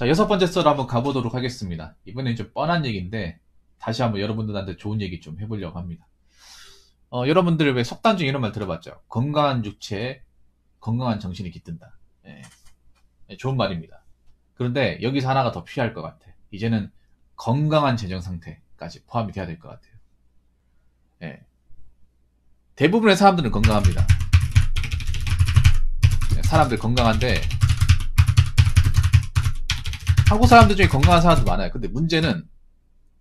자, 여섯 번째 썰 한번 가보도록 하겠습니다. 이번엔 좀 뻔한 얘기인데, 다시 한번 여러분들한테 좋은 얘기 좀 해보려고 합니다. 여러분들 왜 속담 중에 이런 말 들어봤죠? 건강한 육체에 건강한 정신이 깃든다. 예, 좋은 말입니다. 그런데 여기서 하나가 더 필요할 것 같아. 이제는 건강한 재정 상태까지 포함이 돼야 될 것 같아요. 예, 대부분의 사람들은 건강합니다. 사람들 건강한데, 한국 사람들 중에 건강한 사람도 많아요. 근데 문제는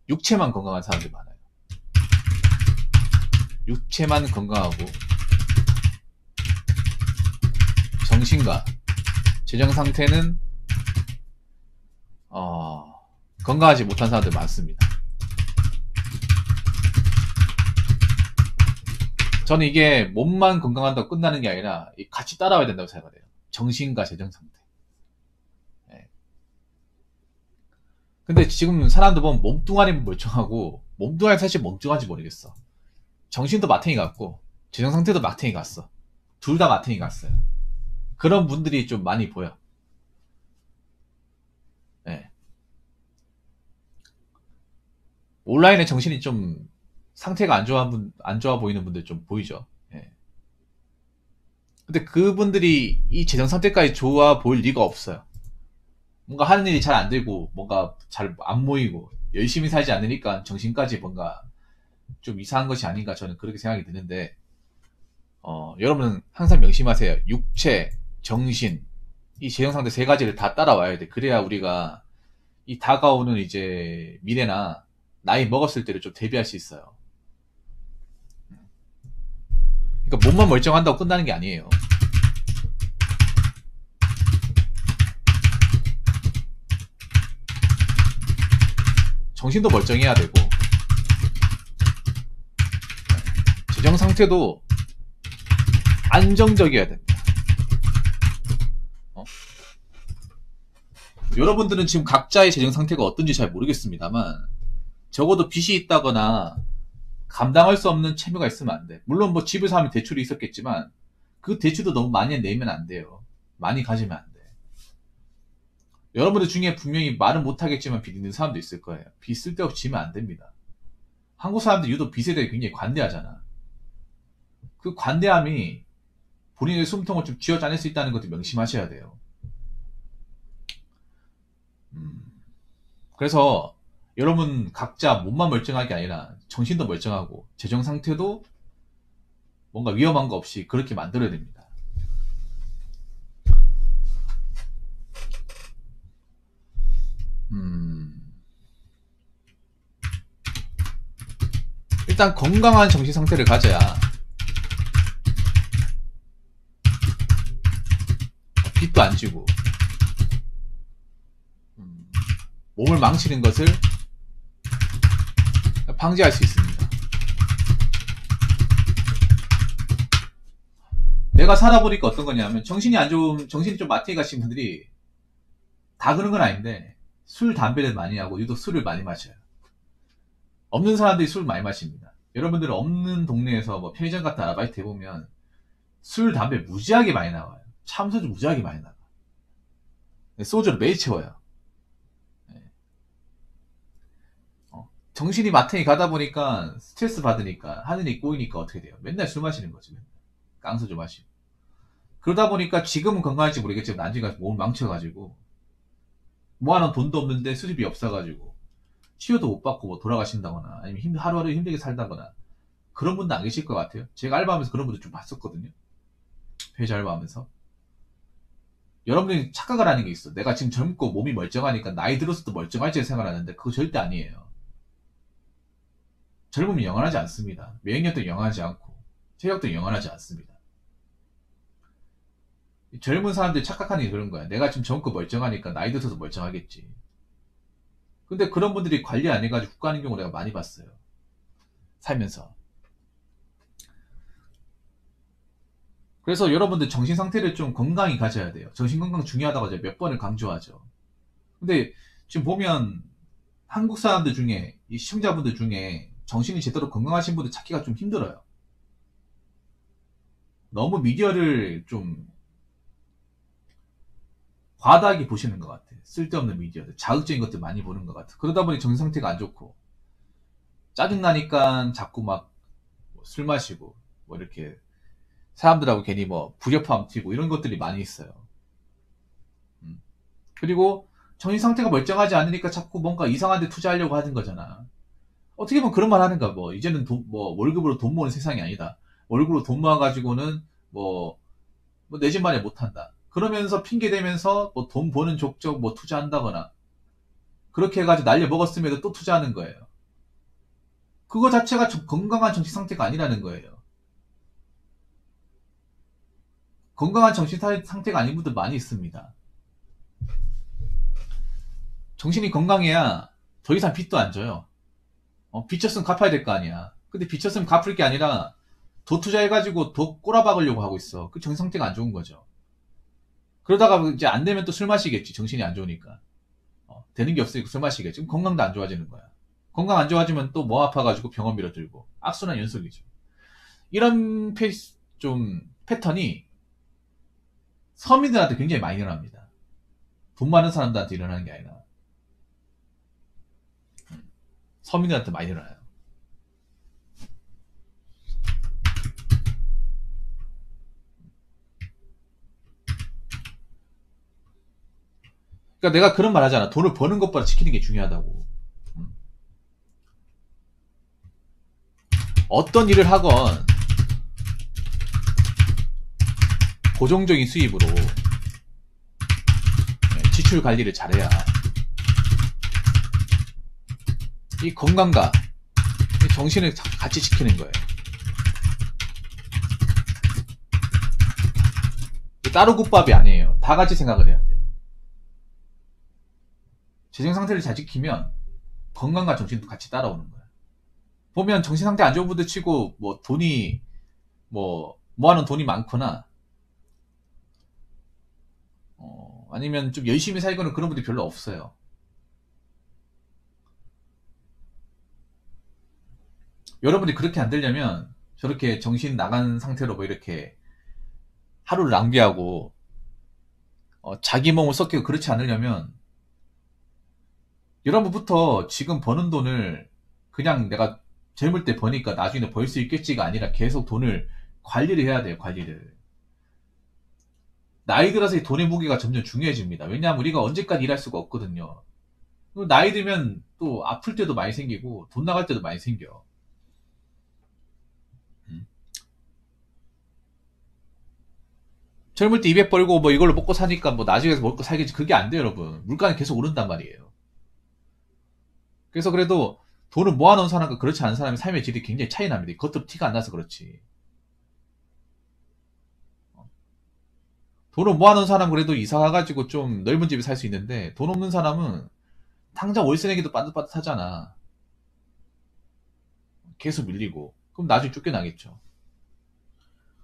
육체만 건강한 사람들이 많아요. 육체만 건강하고 정신과 재정 상태는 건강하지 못한 사람들 많습니다. 저는 이게 몸만 건강한다고 끝나는 게 아니라 같이 따라와야 된다고 생각해요. 정신과 재정 상태. 네. 근데 지금 사람들 보면 몸뚱아리는 멀쩡하고, 몸뚱아리 사실 멀쩡한지 모르겠어. 정신도 마탱이 갔고 재정 상태도 마탱이 갔어. 둘 다 마탱이 갔어요. 그런 분들이 좀 많이 보여. 네. 온라인에 정신이 좀 상태가 안 좋아 보이는 분들 좀 보이죠. 네. 근데 그분들이 이 재정 상태까지 좋아 보일 리가 없어요. 뭔가 하는 일이 잘 안 되고, 뭔가 잘 안 모이고, 열심히 살지 않으니까 정신까지 뭔가 좀 이상한 것이 아닌가, 저는 그렇게 생각이 드는데, 여러분은 항상 명심하세요. 육체, 정신, 이 재정 상태 세 가지를 다 따라와야 돼. 그래야 우리가 이 다가오는 이제 미래나 나이 먹었을 때를 좀 대비할 수 있어요. 그러니까 몸만 멀쩡한다고 끝나는 게 아니에요. 정신도 멀쩡해야 되고, 재정 상태도 안정적이어야 됩니다. 여러분들은 지금 각자의 재정 상태가 어떤지 잘 모르겠습니다만, 적어도 빚이 있다거나 감당할 수 없는 채무가 있으면 안 돼. 물론 뭐 집을 사면 대출이 있었겠지만, 그 대출도 너무 많이 내면 안 돼요. 많이 가지면 안 돼. 여러분들 중에 분명히 말은 못하겠지만 빚 있는 사람도 있을 거예요. 빚 쓸데없이 지면 안 됩니다. 한국 사람들 유독 빚에 대해 굉장히 관대하잖아. 그 관대함이 본인의 숨통을 좀 쥐어짜낼 수 있다는 것도 명심하셔야 돼요. 그래서 여러분 각자 몸만 멀쩡한 게 아니라 정신도 멀쩡하고 재정 상태도 뭔가 위험한 거 없이 그렇게 만들어야 됩니다. 일단 건강한 정신 상태를 가져야 빚도 안 지고 몸을 망치는 것을 방지할 수 있습니다. 내가 살아보니까 어떤 거냐면, 정신이 좀 마탱이 가신 분들이 다 그런 건 아닌데 술, 담배를 많이 하고 유독 술을 많이 마셔요. 없는 사람들이 술 많이 마십니다. 여러분들은 없는 동네에서 뭐 편의점 같은 아르바이트 해보면 술, 담배 무지하게 많이 나와요. 참소주 무지하게 많이 나와. 소주를 매일 채워요. 정신이 마탱이 가다 보니까 스트레스 받으니까 하늘이 꼬이니까 어떻게 돼요? 맨날 술 마시는 거지. 깡소주 마시고. 그러다 보니까 지금은 건강할지 모르겠지만 나중에 가서 몸을 망쳐가지고 모아놓은 돈도 없는데 수입이 없어가지고 치료도 못 받고 뭐 돌아가신다거나, 아니면 하루하루 힘들게 살다거나, 그런 분도 안 계실 것 같아요. 제가 알바하면서 그런 분들 좀 봤었거든요. 회사 알바하면서. 여러분들이 착각을 하는 게 있어. 내가 지금 젊고 몸이 멀쩡하니까 나이 들어서도 멀쩡할지 생각하는데 그거 절대 아니에요. 젊음이 영원하지 않습니다.免疫力도 영원하지 않고 체력도 영원하지 않습니다. 젊은 사람들이 착각하는 게 그런 거야. 내가 지금 젊고 멀쩡하니까 나이 들어서도 멀쩡하겠지. 근데 그런 분들이 관리 안 해가지고 훅 가는 경우 내가 많이 봤어요. 살면서. 그래서 여러분들 정신 상태를 좀 건강히 가져야 돼요. 정신 건강 중요하다고 제가 몇 번을 강조하죠. 근데 지금 보면 한국 사람들 중에, 이 시청자분들 중에 정신이 제대로 건강하신 분들 찾기가 좀 힘들어요. 너무 미디어를 좀 과다하게 보시는 것 같아. 쓸데없는 미디어들. 자극적인 것들 많이 보는 것 같아. 그러다 보니 정신 상태가 안 좋고, 짜증나니까 자꾸 막 술 마시고, 뭐 이렇게 사람들하고 괜히 뭐 불협화음 튀고 이런 것들이 많이 있어요. 그리고 정신 상태가 멀쩡하지 않으니까 자꾸 뭔가 이상한 데 투자하려고 하는 거잖아. 어떻게 보면 그런 말 하는가, 뭐, 이제는 뭐, 월급으로 돈 모으는 세상이 아니다. 월급으로 돈 모아가지고는 뭐, 내 집 마련 못한다. 그러면서 핑계 대면서 뭐 돈 버는 족족 뭐 투자한다거나, 그렇게 해가지고 날려 먹었음에도 또 투자하는 거예요. 그거 자체가 건강한 정신 상태가 아니라는 거예요. 건강한 정신 상태가 아닌 분들 많이 있습니다. 정신이 건강해야 더 이상 빚도 안 져요. 빚졌으면 갚아야 될 거 아니야. 근데 빚졌으면 갚을 게 아니라 더 투자해가지고 더 꼬라박으려고 하고 있어. 그 정신 상태가 안 좋은 거죠. 그러다가 이제 안 되면 또 술 마시겠지. 정신이 안 좋으니까. 되는 게 없으니까 술 마시겠지. 그럼 건강도 안 좋아지는 거야. 건강 안 좋아지면 또 뭐 아파가지고 병원 밀어들고. 악순환 연속이죠. 이런 좀 패턴이 서민들한테 굉장히 많이 일어납니다. 돈 많은 사람들한테 일어나는 게 아니라 서민들한테 많이 일어나요. 그러니까 내가 그런 말 하잖아. 돈을 버는 것보다 지키는 게 중요하다고. 어떤 일을 하건 고정적인 수입으로 지출 관리를 잘해야 이 건강과 이 정신을 같이 지키는 거예요. 따로 국밥이 아니에요. 다 같이 생각을 해야 돼. 재정 상태를 잘 지키면 건강과 정신도 같이 따라오는 거야. 보면 정신 상태 안 좋은 분들 치고 뭐 돈이 뭐 모아놓은 돈이 많거나 아니면 좀 열심히 살거나 그런 분들이 별로 없어요. 여러분이 그렇게 안 되려면 저렇게 정신 나간 상태로 뭐 이렇게 하루를 낭비하고 자기 몸을 썩히고 그렇지 않으려면 여러분부터 지금 버는 돈을 그냥 내가 젊을 때 버니까 나중에 벌 수 있겠지가 아니라 계속 돈을 관리를 해야 돼요. 관리를. 나이 들어서 이 돈의 무게가 점점 중요해집니다. 왜냐하면 우리가 언제까지 일할 수가 없거든요. 나이 들면 또 아플 때도 많이 생기고 돈 나갈 때도 많이 생겨. 젊을 때 200 벌고 뭐 이걸로 먹고 사니까 뭐 나중에 먹고 살겠지. 그게 안 돼요, 여러분. 물가는 계속 오른단 말이에요. 그래서 그래도 돈을 모아놓은 사람과 그렇지 않은 사람의 삶의 질이 굉장히 차이 납니다. 겉으로 티가 안 나서 그렇지. 돈을 모아놓은 사람은 그래도 이사 가가지고 좀 넓은 집에 살 수 있는데 돈 없는 사람은 당장 월세 내기도 빠듯빠듯하잖아. 계속 밀리고. 그럼 나중에 쫓겨나겠죠.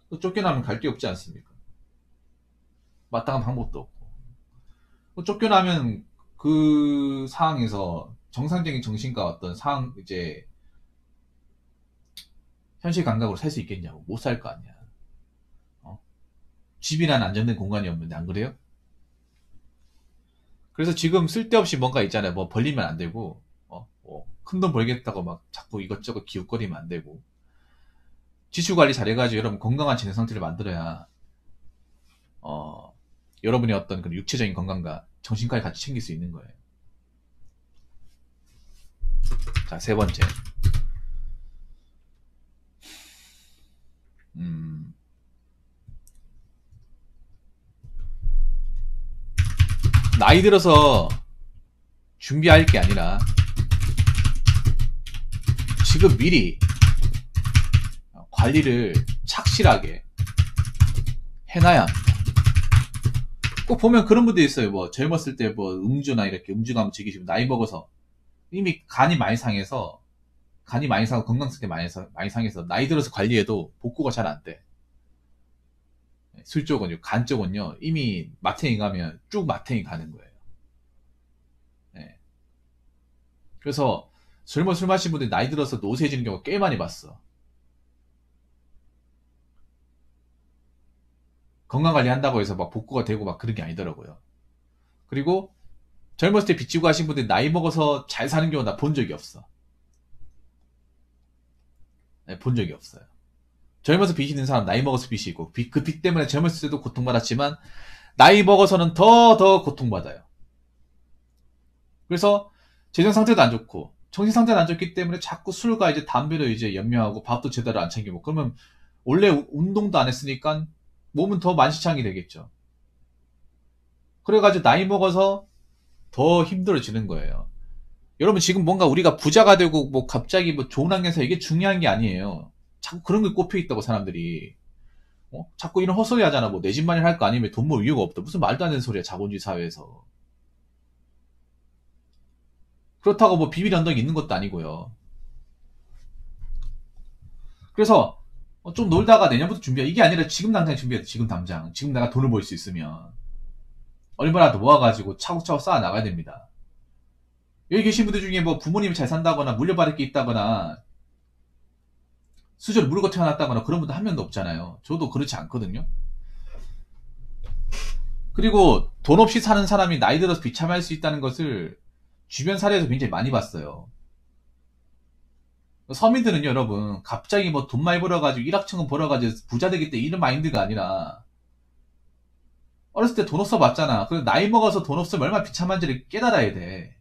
또 쫓겨나면 갈 데 없지 않습니까? 마땅한 방법도 없고. 또 쫓겨나면 그 상황에서 정상적인 정신과 어떤 상황, 이제, 현실 감각으로 살 수 있겠냐고. 못 살 거 아니야. 집이란 안정된 공간이 없는데, 안 그래요? 그래서 지금 쓸데없이 뭔가 있잖아요. 뭐 벌리면 안 되고, 큰 돈 벌겠다고 막 자꾸 이것저것 기웃거리면 안 되고. 지출 관리 잘해가지고 여러분 건강한 진행 상태를 만들어야, 여러분의 어떤 그 육체적인 건강과 정신까지 같이 챙길 수 있는 거예요. 자, 세 번째. 나이 들어서 준비할 게 아니라 지금 미리 관리를 착실하게 해놔야 합니다. 꼭 보면 그런 분들이 있어요. 뭐 젊었을 때 뭐 음주나 이렇게 음주감 즐기시면 나이 먹어서 이미 간이 많이 상해서 건강 상태 많이 상해서 나이 들어서 관리해도 복구가 잘 안 돼. 술 쪽은요, 간 쪽은요 이미 마탱이 가면 쭉 마탱이 가는 거예요. 네. 그래서 술 마신 분들이 나이 들어서 노쇠해지는 경우가 꽤 많이 봤어. 건강 관리 한다고 해서 막 복구가 되고 막 그런 게 아니더라고요. 그리고 젊었을 때 빚지고 하신 분들이 나이 먹어서 잘 사는 경우 나 본 적이 없어. 네, 본 적이 없어요. 젊어서 빚이 있는 사람 나이 먹어서 빚이 있고 그 빚 때문에 젊었을 때도 고통받았지만 나이 먹어서는 더 고통받아요. 그래서 재정 상태도 안 좋고 정신 상태도 안 좋기 때문에 자꾸 술과 이제 담배로 이제 연명하고 밥도 제대로 안 챙기고 그러면 원래 운동도 안 했으니까 몸은 더 만시창이 되겠죠. 그래가지고 나이 먹어서 더 힘들어지는 거예요. 여러분 지금 뭔가 우리가 부자가 되고 뭐 갑자기 뭐 좋은 환경에서 이게 중요한 게 아니에요. 자꾸 그런 게 꼽혀 있다고 사람들이. 자꾸 이런 헛소리 하잖아. 뭐 내 집 마련 할 거 아니면 돈 모을 이유가 없다. 무슨 말도 안 되는 소리야. 자본주의 사회에서. 그렇다고 뭐 비밀 언덕이 있는 것도 아니고요. 그래서 좀 놀다가 내년부터 준비해. 이게 아니라 지금 당장 준비해. 지금 당장. 지금 내가 돈을 벌 수 있으면 얼마나 더 모아가지고 차곡차곡 쌓아 나가야 됩니다. 여기 계신 분들 중에 뭐 부모님이 잘 산다거나 물려받을 게 있다거나 수저를 물고 태어났다거나 그런 분들 한 명도 없잖아요. 저도 그렇지 않거든요. 그리고 돈 없이 사는 사람이 나이 들어서 비참할 수 있다는 것을 주변 사례에서 굉장히 많이 봤어요. 서민들은요, 여러분, 갑자기 뭐 돈 많이 벌어가지고 1억천원 벌어가지고 부자 되겠다 이런 마인드가 아니라 어렸을 때 돈 없어 봤잖아. 그래서 나이 먹어서 돈 없으면 얼마나 비참한지를 깨달아야 돼.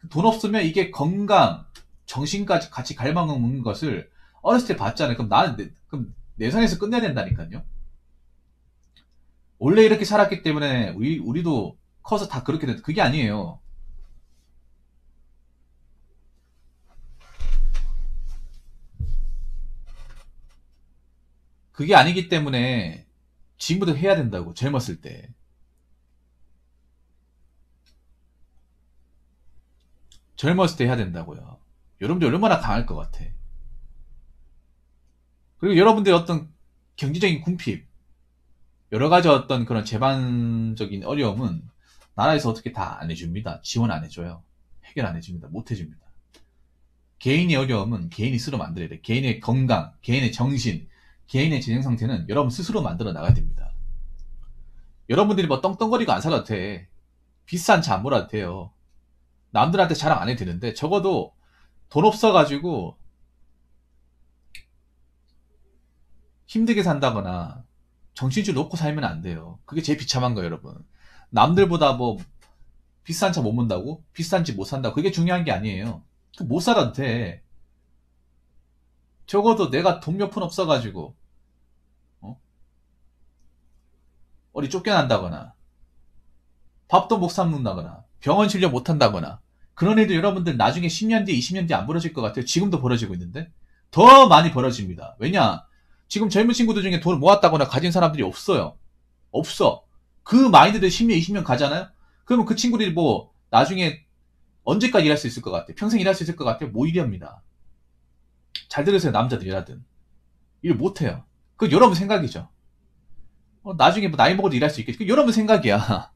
돈 없으면 이게 건강, 정신까지 같이 갈망먹는 것을 어렸을 때 봤잖아요. 그럼 내성에서 끝내야 된다니까요. 원래 이렇게 살았기 때문에 우리도 커서 다 그렇게 됐. 그게 아니에요. 그게 아니기 때문에 지금부터 해야 된다고. 젊었을 때. 젊었을 때 해야 된다고요. 여러분들 얼마나 강할 것 같아. 그리고 여러분들의 어떤 경제적인 궁핍, 여러 가지 어떤 그런 재반적인 어려움은 나라에서 어떻게 다 안 해줍니다. 지원 안 해줘요. 해결 안 해줍니다. 못 해줍니다. 개인의 어려움은 개인이 스스로 만들어야 돼. 개인의 건강, 개인의 정신, 개인의 재정 상태는 여러분 스스로 만들어 나가야 됩니다. 여러분들이 뭐 떵떵거리고 안 살아도 돼. 비싼 차 안 몰아도 돼요. 남들한테 자랑 안 해도 되는데 적어도 돈 없어가지고 힘들게 산다거나 정신줄 놓고 살면 안 돼요. 그게 제일 비참한 거예요, 여러분. 남들보다 뭐 비싼 차 못 mon다고? 비싼 집 못 산다고? 그게 중요한 게 아니에요. 못 살아도 돼. 적어도 내가 돈 몇 푼 없어가지고 어디 쫓겨난다거나 밥도 못 삼는다거나 병원 진료 못 한다거나 그런 일도 여러분들 나중에 10년 뒤, 20년 뒤 안 벌어질 것 같아요. 지금도 벌어지고 있는데 더 많이 벌어집니다. 왜냐? 지금 젊은 친구들 중에 돈을 모았다거나 가진 사람들이 없어요. 없어. 그 마인드들 10년, 20년 가잖아요? 그러면 그 친구들이 뭐 나중에 언제까지 일할 수 있을 것 같아요? 평생 일할 수 있을 것 같아요? 뭐 일이합니다. 잘 들으세요. 남자들이라든. 일 못해요. 그건 여러분 생각이죠. 나중에 뭐 나이 먹어도 일할 수 있겠지. 그건 여러분 생각이야.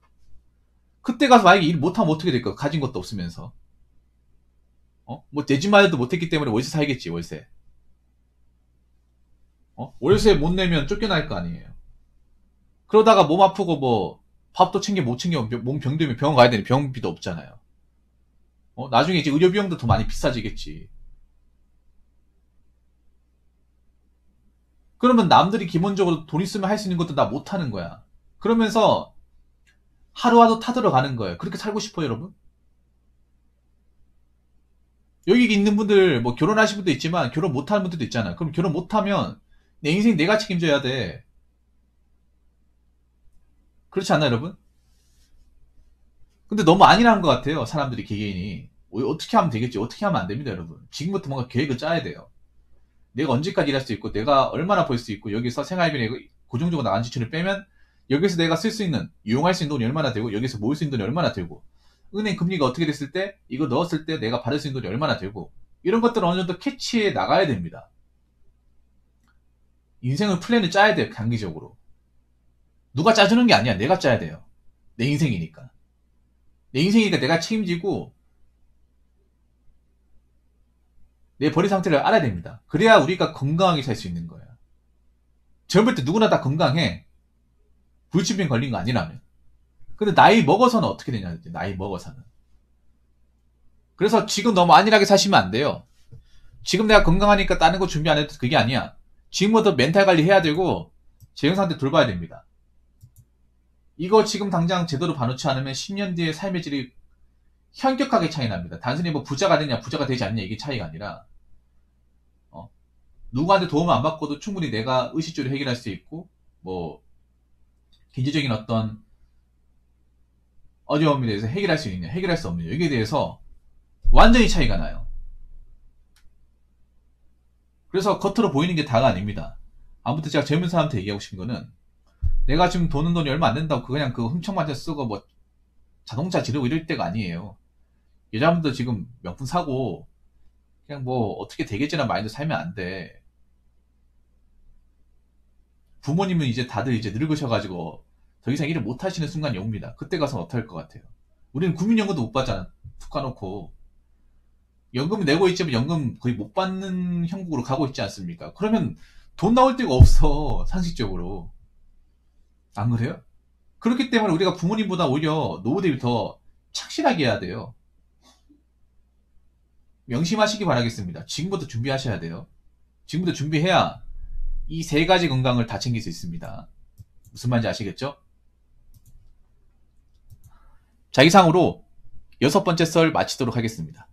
그때 가서 만약에 일 못하면 어떻게 될까? 가진 것도 없으면서. 뭐 내 집 마련도 못했기 때문에 월세 살겠지, 월세. 월세 못 내면 쫓겨날 거 아니에요. 그러다가 몸 아프고 뭐 밥도 챙겨 못 챙겨 몸 병들면 병원 가야 되는 병비도 없잖아요. 나중에 이제 의료 비용도 더 많이 비싸지겠지. 그러면 남들이 기본적으로 돈 있으면 할 수 있는 것도 나 못하는 거야. 그러면서 하루하루 타들어가는 거예요. 그렇게 살고 싶어요, 여러분? 여기 있는 분들, 뭐 결혼하신 분도 있지만 결혼 못하는 분들도 있잖아. 그럼 결혼 못하면 내 인생 내가 책임져야 돼. 그렇지 않나, 여러분? 근데 너무 안일한 것 같아요, 사람들이, 개개인이. 어떻게 하면 되겠지, 어떻게 하면 안 됩니다, 여러분. 지금부터 뭔가 계획을 짜야 돼요. 내가 언제까지 일할 수 있고, 내가 얼마나 벌 수 있고, 여기서 생활비 내고, 고정적으로 나간 지출을 빼면, 여기서 내가 쓸 수 있는, 이용할 수 있는 돈이 얼마나 되고, 여기서 모을 수 있는 돈이 얼마나 되고, 은행 금리가 어떻게 됐을 때, 이거 넣었을 때 내가 받을 수 있는 돈이 얼마나 되고, 이런 것들을 어느 정도 캐치해 나가야 됩니다. 인생을 플랜을 짜야 돼요, 장기적으로. 누가 짜주는 게 아니야, 내가 짜야 돼요. 내 인생이니까. 내 인생이니까 내가 책임지고, 내 벌이 상태를 알아야 됩니다. 그래야 우리가 건강하게 살 수 있는 거예요. 젊을 때 누구나 다 건강해. 불치병 걸린 거 아니라면. 근데 나이 먹어서는 어떻게 되냐, 나이 먹어서는. 그래서 지금 너무 안일하게 사시면 안 돼요. 지금 내가 건강하니까 다른 거 준비 안 해도 그게 아니야. 지금부터 멘탈 관리 해야 되고, 재정 상태 돌봐야 됩니다. 이거 지금 당장 제대로 봐놓지 않으면 10년 뒤에 삶의 질이 현격하게 차이 납니다. 단순히 뭐 부자가 되냐, 부자가 되지 않냐, 이게 차이가 아니라, 누구한테 도움 안 받고도 충분히 내가 의식적으로 해결할 수 있고, 뭐, 경제적인 어떤 어려움에 대해서 해결할 수 있느냐, 해결할 수 없느냐, 여기에 대해서 완전히 차이가 나요. 그래서 겉으로 보이는 게 다가 아닙니다. 아무튼 제가 젊은 사람한테 얘기하고 싶은 거는, 내가 지금 도는 돈이 얼마 안 된다고 그냥 그 훔쳐맞아 쓰고 뭐 자동차 지르고 이럴 때가 아니에요. 여자분도 지금 명품 사고 그냥 뭐 어떻게 되겠지란 마인드 살면 안 돼. 부모님은 이제 다들 이제 늙으셔가지고 더 이상 일을 못 하시는 순간이 옵니다. 그때 가서 어떡할 것 같아요? 우리는 국민연금도 못 받잖아. 툭 까놓고. 연금 내고 있지만 연금 거의 못 받는 형국으로 가고 있지 않습니까? 그러면 돈 나올 데가 없어. 상식적으로. 안 그래요? 그렇기 때문에 우리가 부모님보다 오히려 노후 대비 더 착실하게 해야 돼요. 명심하시기 바라겠습니다. 지금부터 준비하셔야 돼요. 지금부터 준비해야 이 세 가지 건강을 다 챙길 수 있습니다. 무슨 말인지 아시겠죠? 자, 이상으로 6번째 썰 마치도록 하겠습니다.